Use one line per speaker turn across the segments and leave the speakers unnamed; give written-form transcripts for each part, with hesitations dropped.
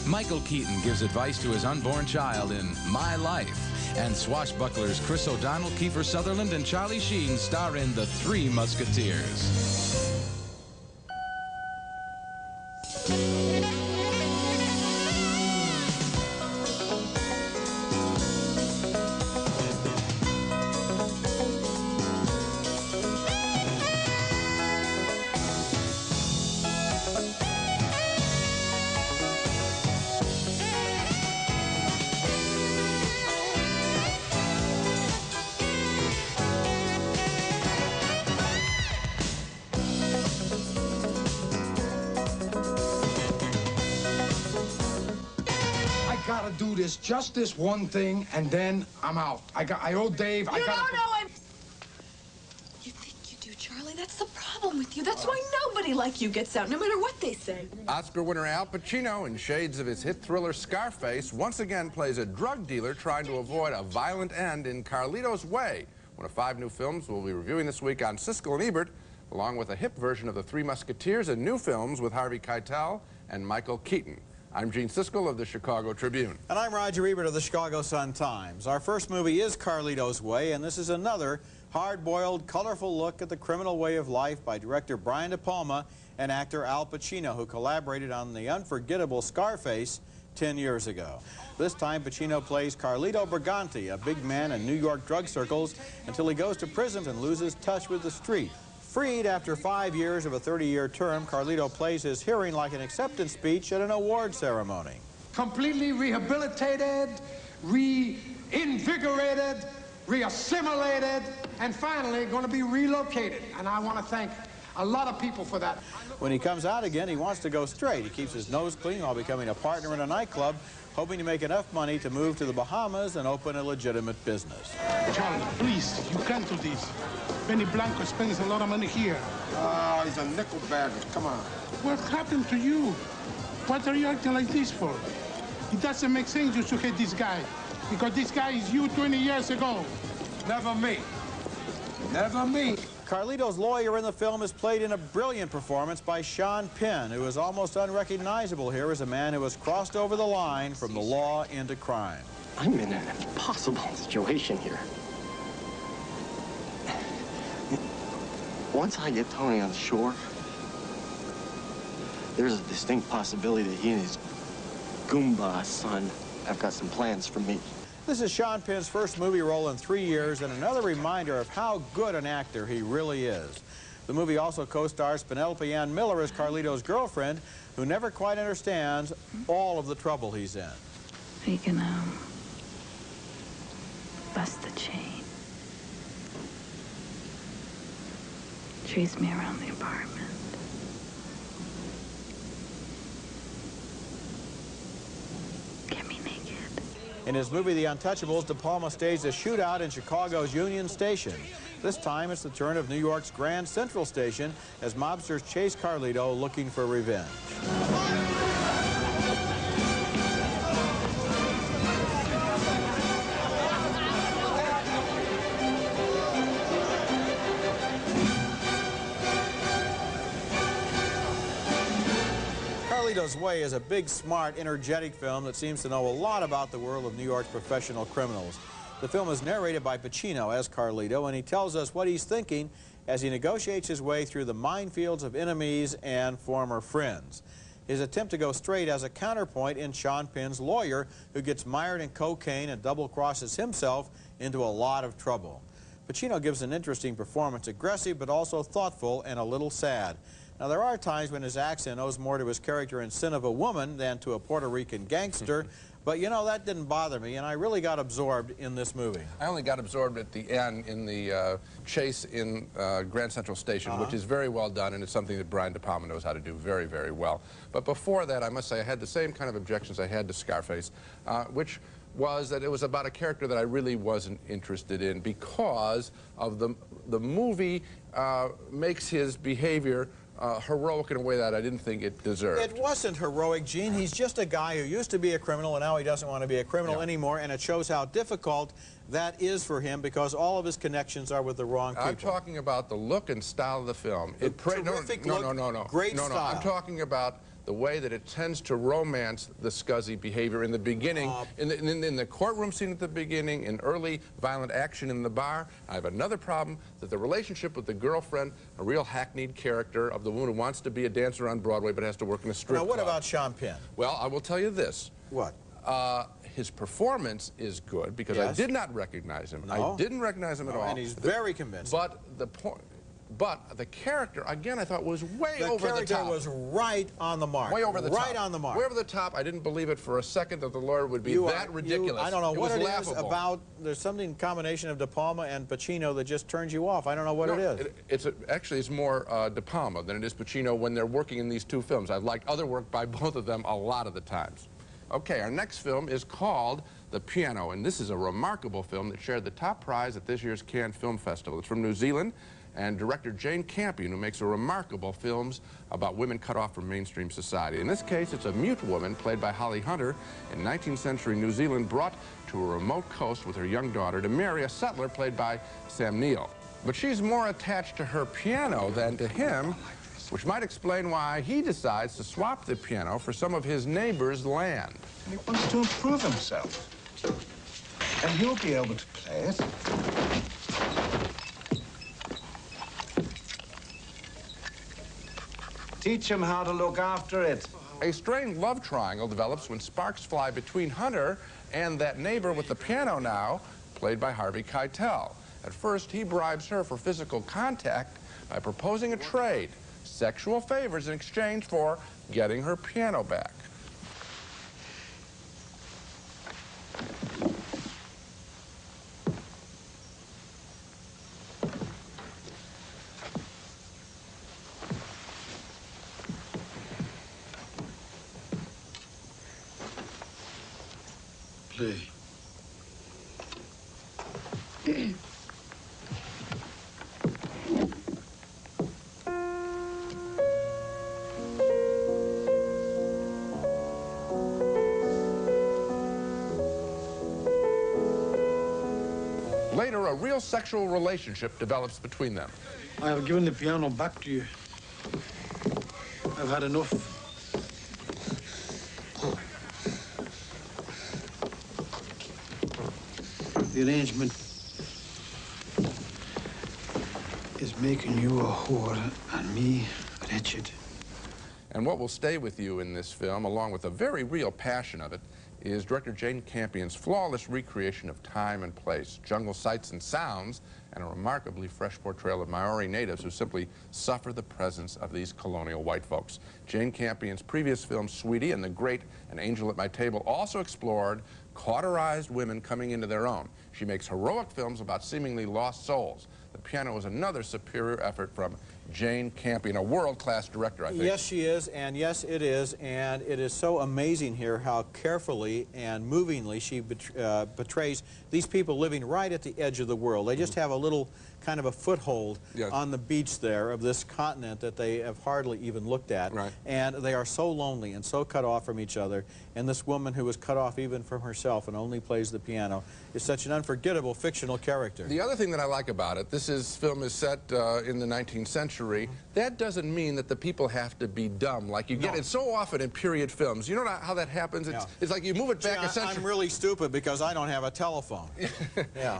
Michael Keaton gives advice to his unborn child in My Life. And swashbucklers Chris O'Donnell, Kiefer Sutherland, and Charlie Sheen star in The Three Musketeers.
Gotta do this, just this one thing, and then I'm out. I owe Dave.
You don't know him! You think you do, Charlie? That's the problem with you. That's why nobody like you gets out, no matter what they say.
Oscar winner Al Pacino, in shades of his hit thriller Scarface, once again plays a drug dealer trying to avoid a violent end in Carlito's Way, one of 5 new films we'll be reviewing this week on Siskel and Ebert, along with a hip version of The Three Musketeers and new films with Harvey Keitel and Michael Keaton. I'm Gene Siskel of the Chicago Tribune.
And I'm Roger Ebert of the Chicago Sun-Times. Our first movie is Carlito's Way, and this is another hard-boiled, colorful look at the criminal way of life by director Brian De Palma and actor Al Pacino, who collaborated on the unforgettable Scarface 10 years ago. This time, Pacino plays Carlito Briganti, a big man in New York drug circles, until he goes to prison and loses touch with the street. Freed after 5 years of a 30-year term, Carlito plays his hearing like an acceptance speech at an award ceremony.
Completely rehabilitated, reinvigorated, reassimilated, and finally going to be relocated. And I want to thank a lot of people for that.
When he comes out again, he wants to go straight. He keeps his nose clean while becoming a partner in a nightclub, hoping to make enough money to move to the Bahamas and open a legitimate business.
Charlie, please, you can't do this. Benny Blanco spends a lot of money here.
Oh, he's a nickel bagger. Come on.
What happened to you? What are you acting like this for? It doesn't make sense you should hate this guy, because this guy is you 20 years ago.
Never me. Never me.
Carlito's lawyer in the film is played in a brilliant performance by Sean Penn, who is almost unrecognizable here as a man who has crossed over the line from the law into crime.
I'm in an impossible situation here. Once I get Tony on the shore, there's a distinct possibility that he and his Goomba son have got some plans for me.
This is Sean Penn's first movie role in 3 years, and another reminder of how good an actor he really is. The movie also co-stars Penelope Ann Miller as Carlito's girlfriend, who never quite understands all of the trouble he's in.
Are you gonna bust the chain? Chase me around the apartment. Get me naked.
In his movie The Untouchables, De Palma staged a shootout in Chicago's Union Station. This time it's the turn of New York's Grand Central Station as mobsters chase Carlito looking for revenge. Carlito's Way is a big, smart, energetic film that seems to know a lot about the world of New York's professional criminals. The film is narrated by Pacino as Carlito, and he tells us what he's thinking as he negotiates his way through the minefields of enemies and former friends. His attempt to go straight has a counterpoint in Sean Penn's lawyer, who gets mired in cocaine and double-crosses himself into a lot of trouble. Pacino gives an interesting performance, aggressive but also thoughtful and a little sad. Now, there are times when his accent owes more to his character in Sin of a Woman than to a Puerto Rican gangster, but, you know, that didn't bother me, and I really got absorbed in this movie.
I only got absorbed at the end in the chase in Grand Central Station, which is very well done, and it's something that Brian De Palma knows how to do very, very well. But before that, I must say I had the same kind of objections I had to Scarface, which was that it was about a character that I really wasn't interested in because of the movie makes his behavior heroic in a way that I didn't think it deserved.
It wasn't heroic, Gene. He's just a guy who used to be a criminal and now he doesn't want to be a criminal anymore, and it shows how difficult that is for him because all of his connections are with the wrong people.
I'm talking about the look and style of the film.
Terrific look, great style.
I'm talking about the way that it tends to romance the scuzzy behavior in the beginning, in the courtroom scene at the beginning, in early violent action in the bar. I have another problem, that the relationship with the girlfriend, a real hackneyed character of the woman who wants to be a dancer on Broadway but has to work in a strip
Now, what
club.
about Sean Penn?
Well, I will tell you this.
What?
His performance is good because I did not recognize him.
No?
I didn't recognize him at all.
And he's very convincing.
But the character, again, I thought was way over the top.
The character was right on the mark.
Way over the top.
Right on the mark.
Way over the top. I didn't believe it for a second that the lawyer would be that ridiculous.
I don't know what it is
laughable.
about. There's something combination of De Palma and Pacino that just turns you off. I don't know what it is.
Actually, it's more De Palma than it is Pacino when they're working in these two films. I've liked other work by both of them a lot of the times. Okay, our next film is called The Piano, and this is a remarkable film that shared the top prize at this year's Cannes Film Festival. It's from New Zealand, and director Jane Campion, who makes remarkable films about women cut off from mainstream society. In this case, it's a mute woman, played by Holly Hunter, in 19th century New Zealand, brought to a remote coast with her young daughter to marry a settler, played by Sam Neill. But she's more attached to her piano than to him, which might explain why he decides to swap the piano for some of his neighbor's land.
And he wants to improve himself. And he'll be able to play it. Teach him how to look after it.
A strained love triangle develops when sparks fly between Hunter and that neighbor with the piano now, played by Harvey Keitel. At first, he bribes her for physical contact by proposing a trade, sexual favors in exchange for getting her piano back.
Play.
Later, a real sexual relationship develops between them.
I have given the piano back to you. I've had enough. The arrangement is making you a whore and me wretched.
And what will stay with you in this film, along with the very real passion of it, is director Jane Campion's flawless recreation of time and place, jungle sights and sounds, and a remarkably fresh portrayal of Maori natives who simply suffer the presence of these colonial white folks. Jane Campion's previous film, Sweetie and the Great An Angel at My Table, also explored cauterized women coming into their own. She makes heroic films about seemingly lost souls. The Piano is another superior effort from Jane Campion, a world-class director, I think.
Yes, she is, and yes, it is, and it is so amazing here how carefully and movingly she portrays these people living right at the edge of the world. They just have a little kind of a foothold on the beach there of this continent that they have hardly even looked at.
Right.
And they are so lonely and so cut off from each other. And this woman who is cut off even from herself and only plays the piano is such an unforgettable fictional character.
The other thing that I like about it, this film is set in the 19th century. That doesn't mean that the people have to be dumb like you get it so often in period films. You know how that happens? It's like you move it back a century.
I'm really stupid because I don't have a telephone.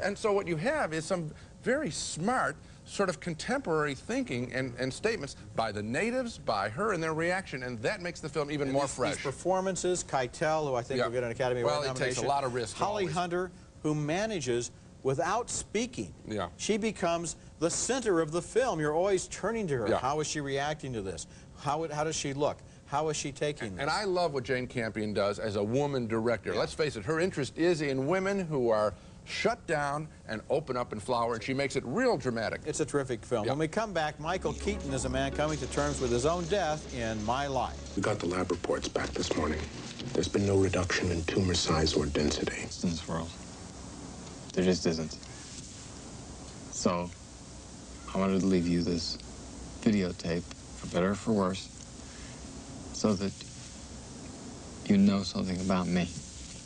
And so what you have is some very smart sort of contemporary thinking and statements by the natives, by her, and their reaction, and that makes the film even more fresh.
These performances, Keitel, who I think will get an Academy Award nomination.
Well, he takes a lot of risks.
Holly Hunter, who manages without speaking. She becomes the center of the film. You're always turning to her. How is she reacting to this? How does she look? How is she taking this?
And I love what Jane Campion does as a woman director. Let's face it, her interest is in women who are shut down and open up and flower, and she makes it real dramatic.
It's a terrific film. When we come back, Michael Keaton is a man coming to terms with his own death in My Life.
We got the lab reports back this morning. There's been no reduction in tumor size or density.
In this world, there just isn't. So, I wanted to leave you this videotape, for better or for worse, so that you know something about me.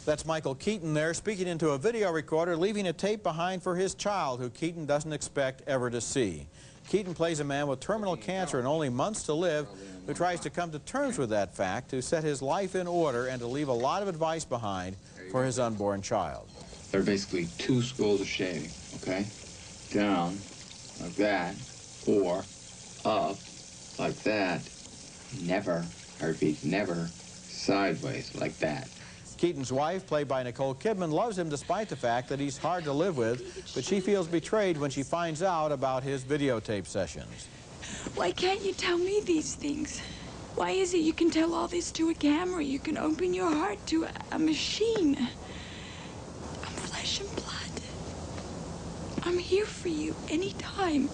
That's Michael Keaton there, speaking into a video recorder, leaving a tape behind for his child, who Keaton doesn't expect ever to see. Keaton plays a man with terminal cancer and only months to live, who tries to come to terms with that fact, to set his life in order, and to leave a lot of advice behind for his unborn child.
There are basically two schools of shaving, okay? Down, like that, or up, like that. Never, I repeat, never, sideways, like that.
Keaton's wife, played by Nicole Kidman, loves him despite the fact that he's hard to live with, but she feels betrayed when she finds out about his videotape sessions.
Why can't you tell me these things? Why is it you can tell all this to a camera? You can open your heart to a machine. I'm flesh and blood. I'm here for you anytime.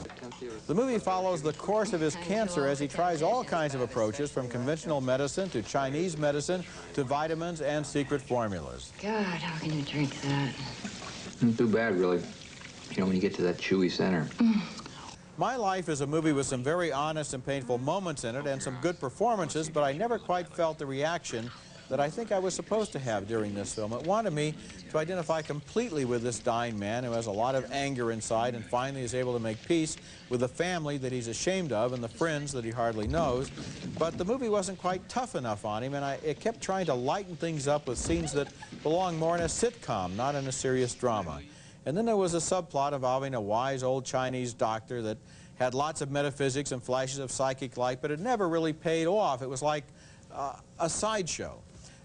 The movie follows the course of his cancer as he tries all kinds of approaches, from conventional medicine to Chinese medicine to vitamins and secret formulas.
God, how can you drink that?
Not too bad, really. You know, when you get to that chewy center.
My Life is a movie with some very honest and painful moments in it and some good performances, but I never quite felt the reaction that I think I was supposed to have during this film. It wanted me to identify completely with this dying man who has a lot of anger inside and finally is able to make peace with the family that he's ashamed of and the friends that he hardly knows. But the movie wasn't quite tough enough on him, and it kept trying to lighten things up with scenes that belong more in a sitcom, not in a serious drama. And then there was a subplot involving a wise old Chinese doctor that had lots of metaphysics and flashes of psychic light, but it never really paid off. It was like a sideshow.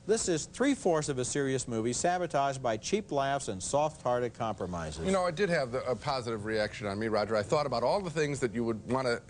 This is 3/4 of a serious movie sabotaged by cheap laughs and soft-hearted compromises.
You know, it did have a positive reaction on me, Roger. I thought about all the things that you would want to,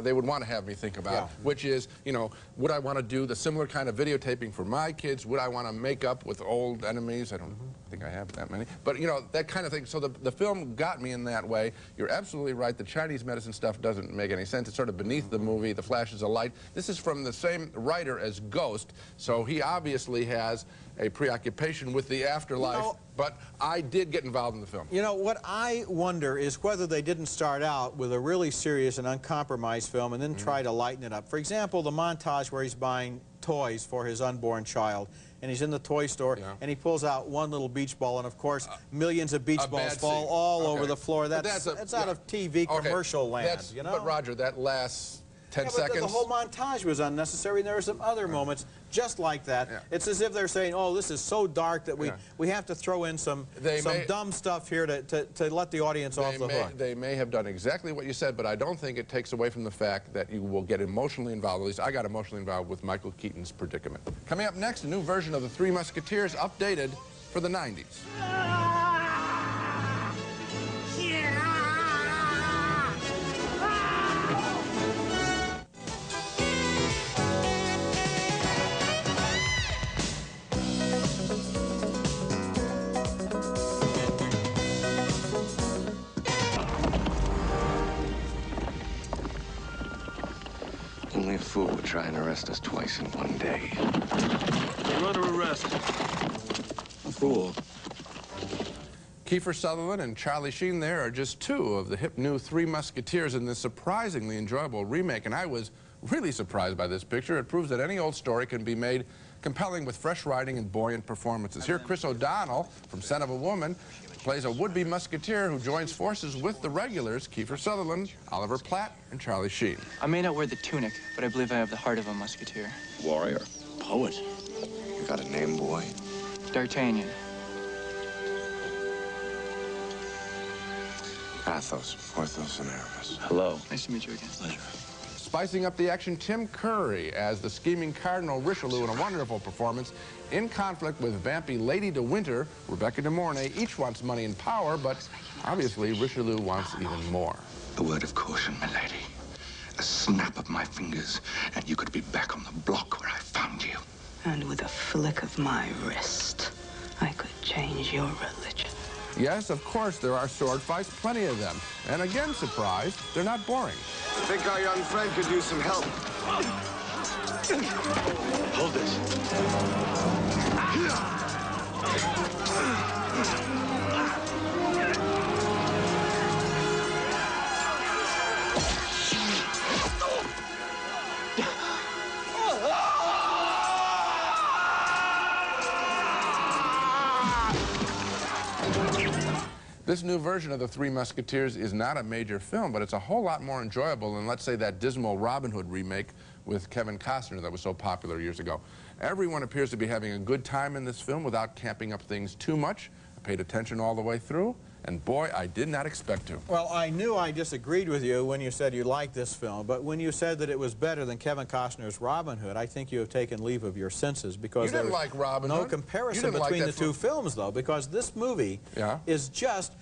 they would want to have me think about, which is, you know, would I want to do the similar kind of videotaping for my kids? Would I want to make up with old enemies? I don't think I have that many. But, you know, that kind of thing. So the film got me in that way. You're absolutely right. The Chinese medicine stuff doesn't make any sense. It's sort of beneath the movie, the flashes of light. This is from the same writer as Ghost, so he obviously has a preoccupation with the afterlife, you know, but I did get involved in the film.
You know, what I wonder is whether they didn't start out with a really serious and uncompromised film and then try to lighten it up. For example, the montage where he's buying toys for his unborn child, and he's in the toy store, and he pulls out one little beach ball, and of course, millions of beach balls fall all over the floor. That's out of TV commercial land, you know?
But Roger, that lasts 10 seconds.
The whole montage was unnecessary, and there are some other moments just like that. It's as if they're saying, oh, this is so dark that we have to throw in some dumb stuff here to let the audience off the hook.
They may have done exactly what you said, but I don't think it takes away from the fact that you will get emotionally involved. At least I got emotionally involved with Michael Keaton's predicament. Coming up next, a new version of The Three Musketeers updated for the 90s.
Only a fool would try and arrest us twice in one day.
You're under arrest.
A fool.
Kiefer Sutherland and Charlie Sheen there are just two of the hip new Three Musketeers in this surprisingly enjoyable remake, and I was really surprised by this picture. It proves that any old story can be made compelling with fresh writing and buoyant performances. Here, Chris O'Donnell from Son of a Woman plays a would-be musketeer who joins forces with the regulars, Kiefer Sutherland, Oliver Platt, and Charlie Sheen.
I may not wear the tunic, but I believe I have the heart of a musketeer.
Warrior. Poet. You got a name, boy?
D'Artagnan.
Athos, Porthos, and Aramis. Hello.
Nice to meet you again.
Pleasure.
Spicing up the action, Tim Curry as the scheming Cardinal Richelieu in a wonderful performance. In conflict with vampy Lady de Winter, Rebecca de Mornay each wants money and power, but obviously Richelieu wants even more.
A word of caution, milady. A snap of my fingers, and you could be back on the block where I found you.
And with a flick of my wrist, I could change your religion.
Yes, of course, there are sword fights, plenty of them. And again, surprise, they're not boring.
I think our young friend could use some help. Hold this.
This new version of The Three Musketeers is not a major film, but it's a whole lot more enjoyable than, let's say, that dismal Robin Hood remake, with Kevin Costner that was so popular years ago. Everyone appears to be having a good time in this film without camping up things too much. I paid attention all the way through, and boy, I did not expect to.
Well, I knew I disagreed with you when you said you liked this film, but when you said that it was better than Kevin Costner's Robin Hood, I think you have taken leave of your senses, because
you didn't like Robin Hood?
No comparison between the two films, though, because this movie is just...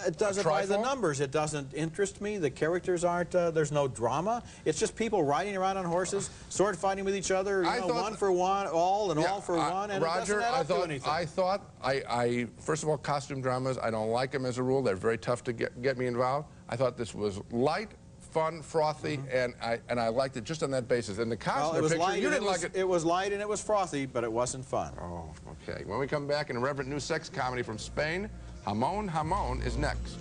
it does it by the numbers. It doesn't interest me. The characters aren't, there's no drama. It's just people riding around on horses, sword fighting with each other, you know, one for one, all and all for one, and
Roger,
it doesn't add up to anything.
First of all, costume dramas, I don't like them as a rule. They're very tough to get me involved. I thought this was light, fun, frothy, and I liked it just on that basis. And the Costner picture, you didn't like it.
It was light and it was frothy, but it wasn't fun.
Oh, okay. When we come back, an irreverent new sex comedy from Spain, Jamón Jamón is next.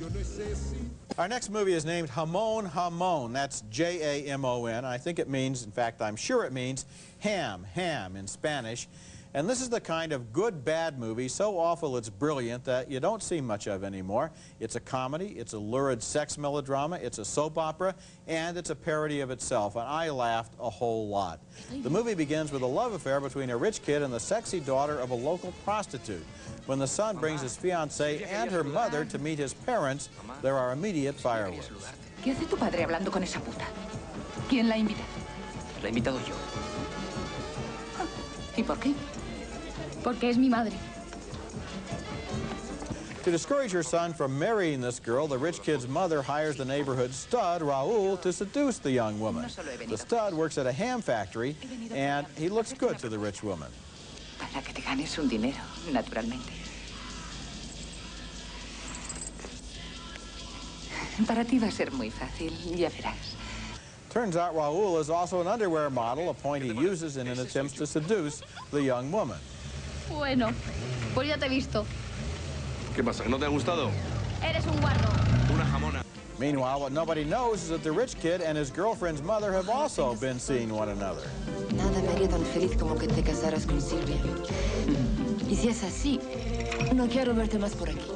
Our next movie is named Jamón Jamón. That's J-A-M-O-N. I think it means, in fact, I'm sure it means ham in Spanish. And this is the kind of good, bad movie, so awful it's brilliant, that you don't see much of anymore. It's a comedy, it's a lurid sex melodrama, it's a soap opera, and it's a parody of itself. And I laughed a whole lot. The movie begins with a love affair between a rich kid and the sexy daughter of a local prostitute. When the son brings his fiancée and her mother to meet his parents, there are immediate fireworks.
¿Qué hace tu padre hablando con esa puta? ¿Quién la invita?
La he invitado yo.
¿Y por qué? Porque es mi madre.
To discourage her son from marrying this girl, the rich kid's mother hires the neighborhood stud, Raul, to seduce the young woman. The stud works at a ham factory, and he looks good to the rich woman.
Para que te ganes un dinero, naturalmente. Para ti va a ser muy fácil, ya verás.
Turns out Raul is also an underwear model, a point he uses in an attempt to seduce the young woman.
Bueno, pues ya te he visto.
¿Qué pasa? ¿Que no te ha gustado?
Eres un guarro.
Una jamona.
Meanwhile, what nobody knows is that the rich kid and his girlfriend's mother have also been seeing one another.
Nada me haría tan feliz como que te casaras con Silvia. Y si es así, no quiero verte más por aquí.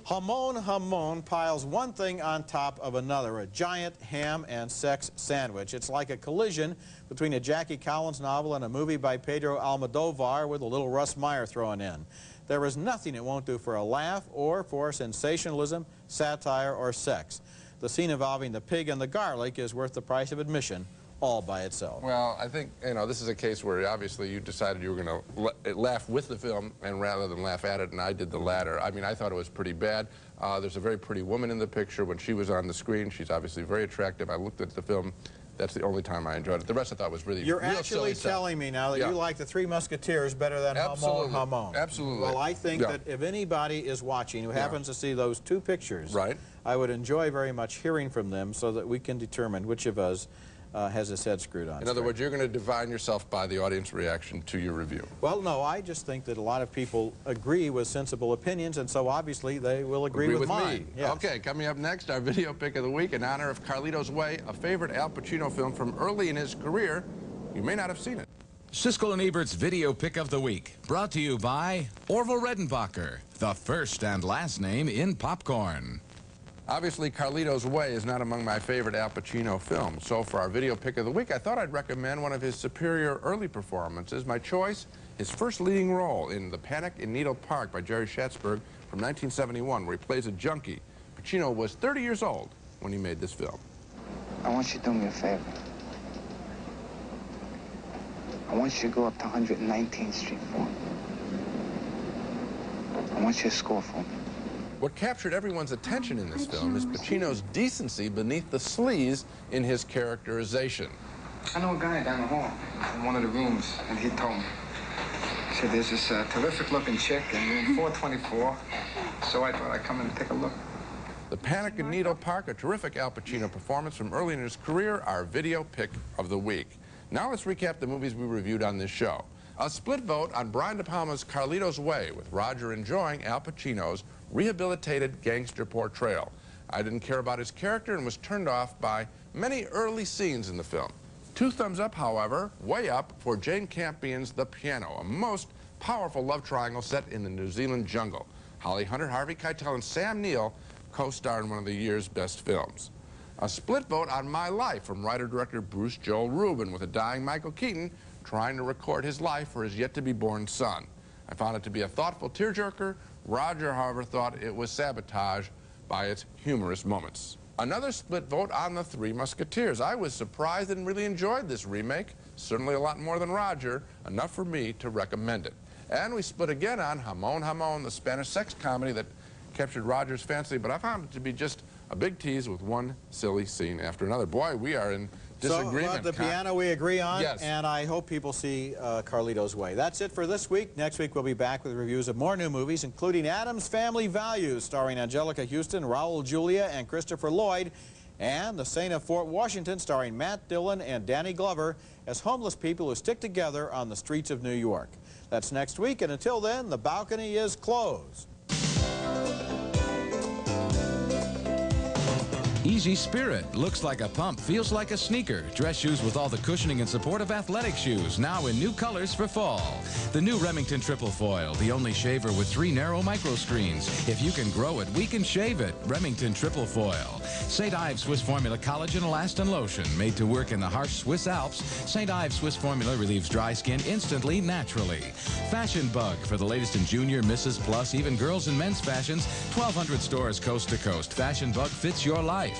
Jamón Jamón piles one thing on top of another, a giant ham and sex sandwich. It's like a collision between a Jackie Collins novel and a movie by Pedro Almodovar with a little Russ Meyer thrown in. There is nothing it won't do for a laugh or for sensationalism, satire, or sex. The scene involving the pig and the garlic is worth the price of admission all by itself.
Well, I think, you know, this is a case where obviously you decided you were going to laugh with the film and rather than laugh at it, and I did the latter. I mean, I thought it was pretty bad. There's a very pretty woman in the picture. When she was on the screen, she's obviously very attractive. I looked at the film. That's the only time I enjoyed it. The rest I thought was really
You're actually telling me now that you like The Three Musketeers better than Jamón Jamón.
Absolutely.
Well, I think that if anybody is watching who happens to see those two pictures, I would enjoy very much hearing from them so that we can determine which of us has his head screwed on.
In other words, you're going to define yourself by the audience reaction to your review.
Well, no, I just think that a lot of people agree with sensible opinions, and so obviously they will agree with mine.
Me.
Yes.
Okay, coming up next, our video pick of the week in honor of Carlito's Way, a favorite Al Pacino film from early in his career. You may not have seen it.
Siskel and Ebert's video pick of the week, brought to you by Orville Redenbacher, the first and last name in popcorn.
Obviously, Carlito's Way is not among my favorite Al Pacino films. So for our video pick of the week, I thought I'd recommend one of his superior early performances. My choice, his first leading role in The Panic in Needle Park by Jerry Schatzberg from 1971, where he plays a junkie. Pacino was 30 years old when he made this film.
I want you to do me a favor. I want you to go up to 119th Street for me. I want you to score for me.
What captured everyone's attention in this film is Pacino's decency beneath the sleaze in his characterization.
I know a guy down the hall in one of the rooms, and he told me. He said, there's this terrific-looking chick in room 424, so I thought I'd come in and take a look.
The Panic in Needle Park, a terrific Al Pacino performance from early in his career, our video pick of the week. Now let's recap the movies we reviewed on this show. A split vote on Brian De Palma's Carlito's Way, with Roger enjoying Al Pacino's rehabilitated gangster portrayal. I didn't care about his character and was turned off by many early scenes in the film. 2 thumbs up, however, way up for Jane Campion's The Piano, a most powerful love triangle set in the New Zealand jungle. Holly Hunter, Harvey Keitel, and Sam Neill co-star in one of the year's best films. A split vote on My Life from writer-director Bruce Joel Rubin, with a dying Michael Keaton trying to record his life for his yet-to-be-born son. I found it to be a thoughtful tearjerker. Roger, however, thought it was sabotage by its humorous moments. Another split vote on The Three Musketeers. I was surprised and really enjoyed this remake, certainly a lot more than Roger, enough for me to recommend it. And we split again on Jamón Jamón, the Spanish sex comedy that captured Roger's fancy, but I found it to be just a big tease with one silly scene after another. Boy, we are in disagreement.
So, the piano we agree on,
yes.
And I hope people see Carlito's Way. That's it for this week. Next week we'll be back with reviews of more new movies, including Addams Family Values, starring Angelica Houston, Raul Julia, and Christopher Lloyd, and The Saint of Fort Washington, starring Matt Dillon and Danny Glover, as homeless people who stick together on the streets of New York. That's next week, and until then, the balcony is closed.
Easy Spirit looks like a pump, feels like a sneaker. Dress shoes with all the cushioning and support of athletic shoes, now in new colors for fall. The new Remington Triple Foil, the only shaver with 3 narrow micro screens. If you can grow it, we can shave it. Remington Triple Foil. St. Ives Swiss Formula Collagen Elastin Lotion, made to work in the harsh Swiss Alps. St. Ives Swiss Formula relieves dry skin instantly, naturally. Fashion Bug for the latest in junior, Mrs. Plus, even girls and men's fashions. 1,200 stores coast to coast. Fashion Bug fits your life.